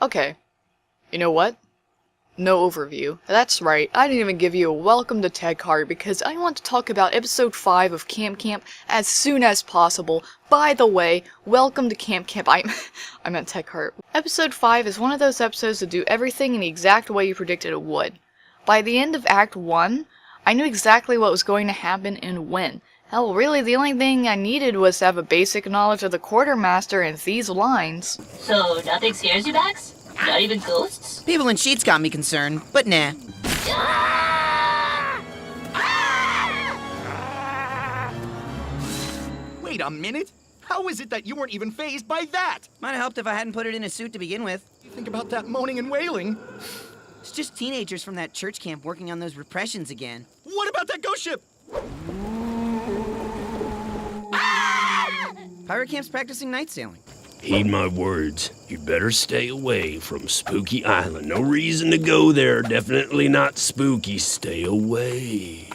Okay, you know what? No overview. That's right, I didn't even give you a welcome to TechHeart because I want to talk about episode 5 of Camp Camp as soon as possible. By the way, welcome to Camp Camp. I meant TechHeart. Episode 5 is one of those episodes that do everything in the exact way you predicted it would. By the end of Act 1, I knew exactly what was going to happen and when. Hell, really, the only thing I needed was to have a basic knowledge of the Quartermaster and these lines. So, nothing scares you, Max? Not even ghosts? People in sheets got me concerned, but nah. Wait a minute! How is it that you weren't even fazed by that? Might have helped if I hadn't put it in a suit to begin with. Think about that moaning and wailing. It's just teenagers from that church camp working on those repressions again. What about that ghost ship? Pirate camp's practicing night sailing. Heed my words. You better stay away from Spooky Island. No reason to go there. Definitely not spooky. Stay away.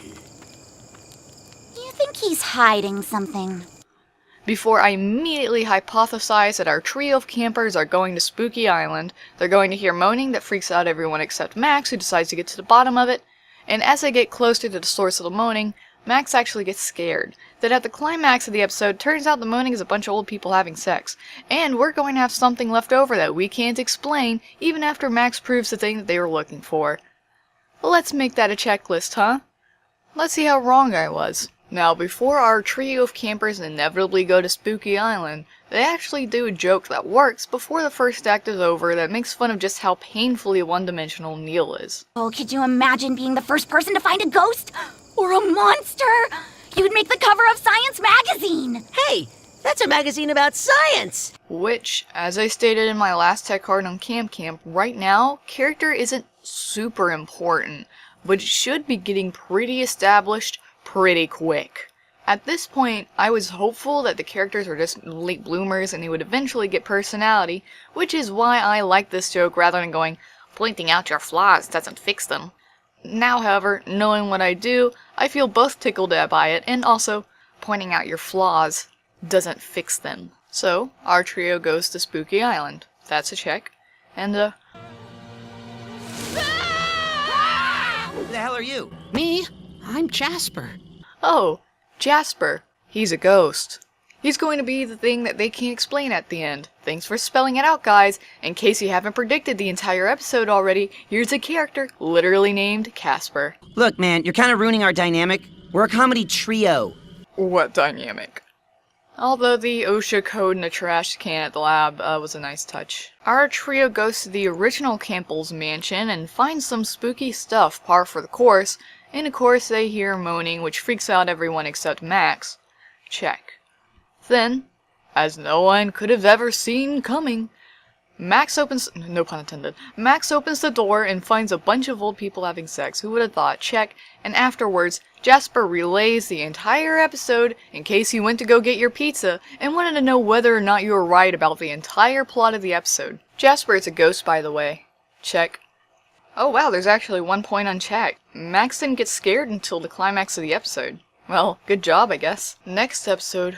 You think he's hiding something? Before I immediately hypothesize that our trio of campers are going to Spooky Island, they're going to hear moaning that freaks out everyone except Max, who decides to get to the bottom of it, and as they get closer to the source of the moaning, Max actually gets scared. That at the climax of the episode, turns out the moaning is a bunch of old people having sex, and we're going to have something left over that we can't explain, even after Max proves the thing that they were looking for. Let's make that a checklist, huh? Let's see how wrong I was. Now, before our trio of campers inevitably go to Spooky Island, they actually do a joke that works before the first act is over that makes fun of just how painfully one-dimensional Neil is. Oh, could you imagine being the first person to find a ghost? Or a monster? You'd make the cover of Science Magazine! Hey, that's a magazine about science! Which, as I stated in my last TechHeart on Camp Camp, right now, character isn't super important, but it should be getting pretty established pretty quick. At this point, I was hopeful that the characters were just late bloomers and they would eventually get personality, which is why I like this joke rather than going, pointing out your flaws doesn't fix them. Now, however, knowing what I do, I feel both tickled by it, and also, pointing out your flaws doesn't fix them. So, our trio goes to Spooky Island. That's a check. And, Who the hell are you? Me? I'm Jasper. oh, Jasper. He's a ghost. He's going to be the thing that they can't explain at the end. Thanks for spelling it out, guys. In case you haven't predicted the entire episode already, here's a character literally named Casper. Look, man, you're kind of ruining our dynamic. We're a comedy trio. What dynamic? Although the OSHA code in the trash can at the lab was a nice touch. Our trio goes to the original Campbell's mansion and finds some spooky stuff par for the course, and of course they hear moaning which freaks out everyone except Max. Check. Then, as no one could have ever seen coming, Max opens the door and finds a bunch of old people having sex. Who would have thought? Check. And afterwards, Jasper relays the entire episode in case you went to go get your pizza and wanted to know whether or not you were right about the entire plot of the episode. Jasper is a ghost, by the way. Check. Oh wow, there's actually 1 point unchecked. Max didn't get scared until the climax of the episode. Well, good job, I guess. Next episode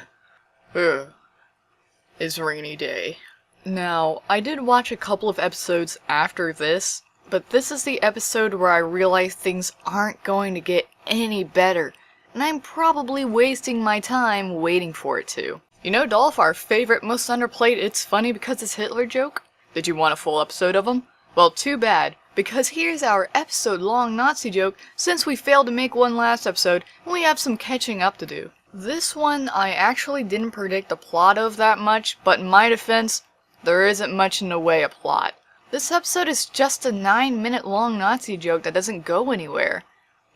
is Rainy Day. Now, I did watch a couple of episodes after this, but this is the episode where I realized things aren't going to get any better, and I'm probably wasting my time waiting for it to. You know, Dolph, our favorite, most underplayed It's Funny Because It's Hitler joke? Did you want a full episode of them? Well, too bad, because here's our episode-long Nazi joke since we failed to make one last episode, and we have some catching up to do. This one I actually didn't predict the plot of that much, but in my defense, there isn't much in the way of plot. This episode is just a 9-minute long Nazi joke that doesn't go anywhere.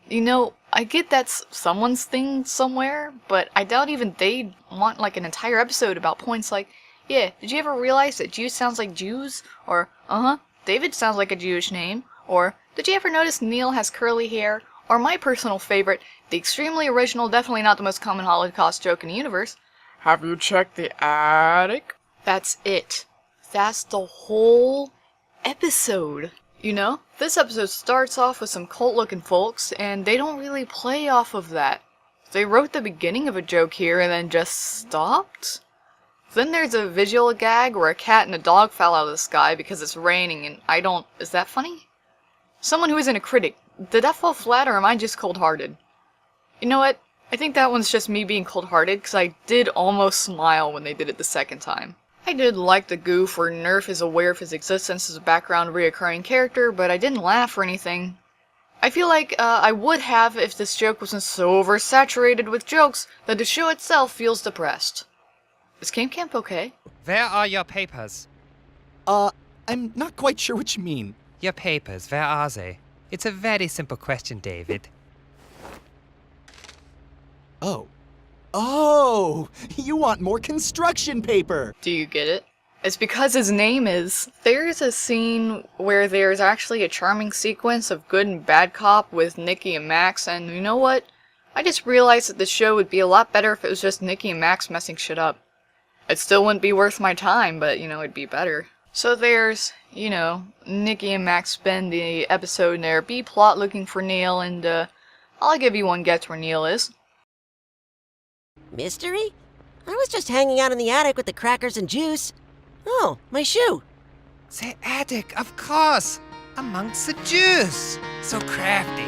You know, I get that's someone's thing somewhere, but I doubt even they'd want like an entire episode about points like, yeah, did you ever realize that Jew sounds like Jews? Or, David sounds like a Jewish name. Or, did you ever notice Neil has curly hair? Or my personal favorite, the extremely original, definitely not the most common Holocaust joke in the universe, have you checked the attic? That's it. That's the whole episode. You know, this episode starts off with some cult-looking folks, and they don't really play off of that. They wrote the beginning of a joke here and then just stopped? Then there's a visual gag where a cat and a dog fell out of the sky because it's raining and I don't... Is that funny? Someone who isn't a critic, did that fall flat or am I just cold-hearted? You know what? I think that one's just me being cold-hearted because I did almost smile when they did it the second time. I did like the goof where Nerf is aware of his existence as a background reoccurring character, but I didn't laugh or anything. I feel like I would have if this joke wasn't so oversaturated with jokes that the show itself feels depressed. Is Camp okay? Where are your papers? I'm not quite sure what you mean. Your papers, where are they? It's a very simple question, David. Oh, you want more construction paper. Do you get it? It's because his name is... There's a scene where there's actually a charming sequence of good and bad cop with Nikki and Max, and you know what? I just realized that the show would be a lot better if it was just Nikki and Max messing shit up. It still wouldn't be worth my time, but, you know, it'd be better. So there's, you know, Nikki and Max spend the episode in their B-plot looking for Neil, and, I'll give you one guess where Neil is. Mystery? I was just hanging out in the attic with the crackers and juice. Oh, my shoe. The attic, of course! Amongst the juice! So crafty.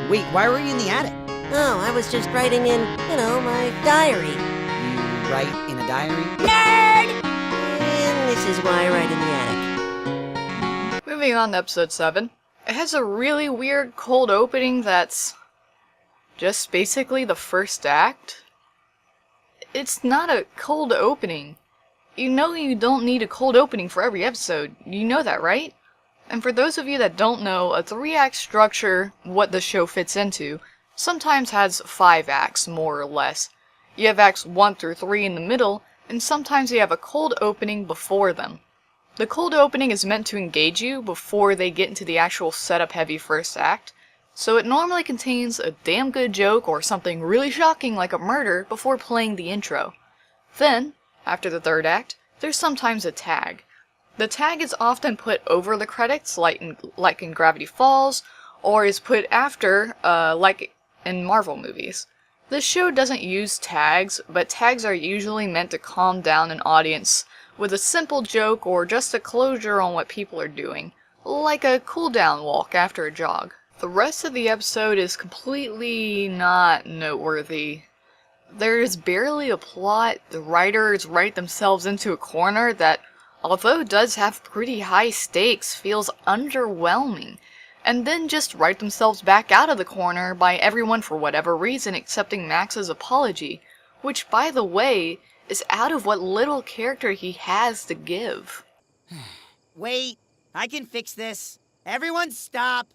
Wait, why were you in the attic? Oh, I was just writing in, my diary. You write in a diary? Nerd! And this is why I write in the attic. Moving on to episode 7. It has a really weird cold opening that's just basically the first act. It's not a cold opening. You know you don't need a cold opening for every episode. You know that, right? And for those of you that don't know, a 3-act structure, what the show fits into, sometimes has 5 acts, more or less. You have acts 1 through 3 in the middle, and sometimes you have a cold opening before them. The cold opening is meant to engage you before they get into the actual setup-heavy first act, so it normally contains a damn good joke or something really shocking like a murder before playing the intro. Then, after the 3rd act, there's sometimes a tag. The tag is often put over the credits, like in Gravity Falls, or is put after, like in Marvel movies. This show doesn't use tags, but tags are usually meant to calm down an audience with a simple joke or just a closure on what people are doing, like a cool-down walk after a jog. The rest of the episode is completely not noteworthy. There is barely a plot. The writers write themselves into a corner that, although does have pretty high stakes, feels underwhelming, and then just write themselves back out of the corner by everyone for whatever reason accepting Max's apology, which, by the way, is out of what little character he has to give. Wait, I can fix this. Everyone stop.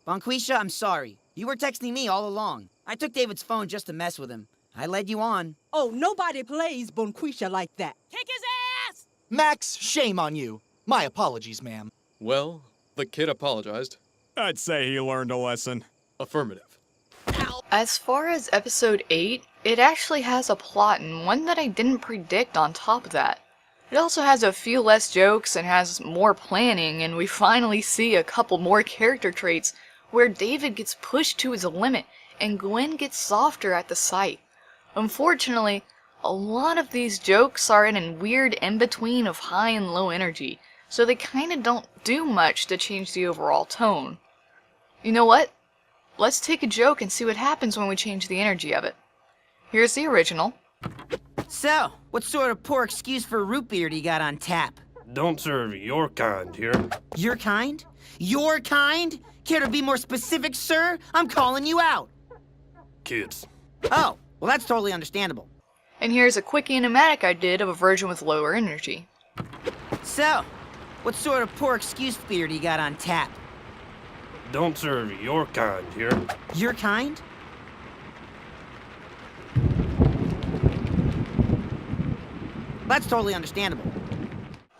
Bonquisha, I'm sorry. You were texting me all along. I took David's phone just to mess with him. I led you on. Oh, nobody plays Bonquisha like that. Kick his ass! Max, shame on you. My apologies, ma'am. Well, the kid apologized. I'd say he learned a lesson. Affirmative. As far as episode 8, it actually has a plot and one that I didn't predict on top of that. It also has a few less jokes and has more planning, and we finally see a couple more character traits where David gets pushed to his limit and Gwen gets softer at the sight. Unfortunately, a lot of these jokes are in a weird in-between of high and low energy, so they kinda don't do much to change the overall tone. You know what? Let's take a joke and see what happens when we change the energy of it. Here's the original. So, what sort of poor excuse for root beer do you got on tap? Don't serve your kind here. Your kind? Your kind? Care to be more specific, sir? I'm calling you out. Kids. Oh, well that's totally understandable. And here's a quick animatic I did of a version with lower energy. So, what sort of poor excuse beer do you got on tap? Don't serve your kind here. Your kind? That's totally understandable.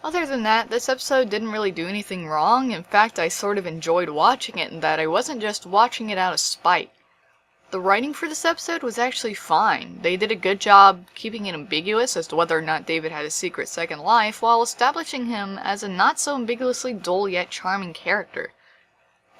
Other than that, this episode didn't really do anything wrong. In fact, I sort of enjoyed watching it in that I wasn't just watching it out of spite. The writing for this episode was actually fine. They did a good job keeping it ambiguous as to whether or not David had a secret second life, while establishing him as a not-so-ambiguously dull yet charming character.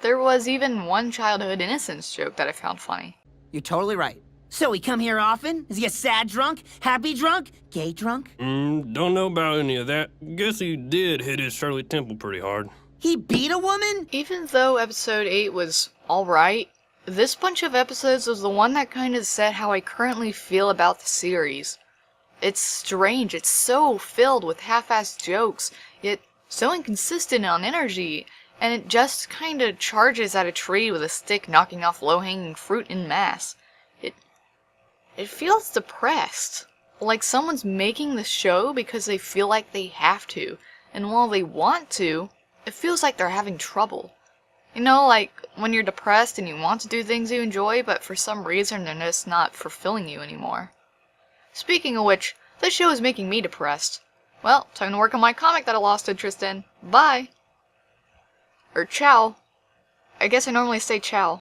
There was even one childhood innocence joke that I found funny. You're totally right. So he come here often? Is he a sad drunk? Happy drunk? Gay drunk? Don't know about any of that. Guess he did hit his Shirley Temple pretty hard. He beat a woman? Even though episode 8 was alright, this bunch of episodes was the one that kind of said how I currently feel about the series. It's strange, it's so filled with half-assed jokes, yet so inconsistent on energy, and it just kinda charges at a tree with a stick knocking off low-hanging fruit en masse. It feels depressed, like someone's making the show because they feel like they have to, and while they want to, it feels like they're having trouble. You know, like when you're depressed and you want to do things you enjoy, but for some reason they're just not fulfilling you anymore. Speaking of which, this show is making me depressed. Well, time to work on my comic that I lost interest in. Bye! Or ciao. I guess I normally say ciao.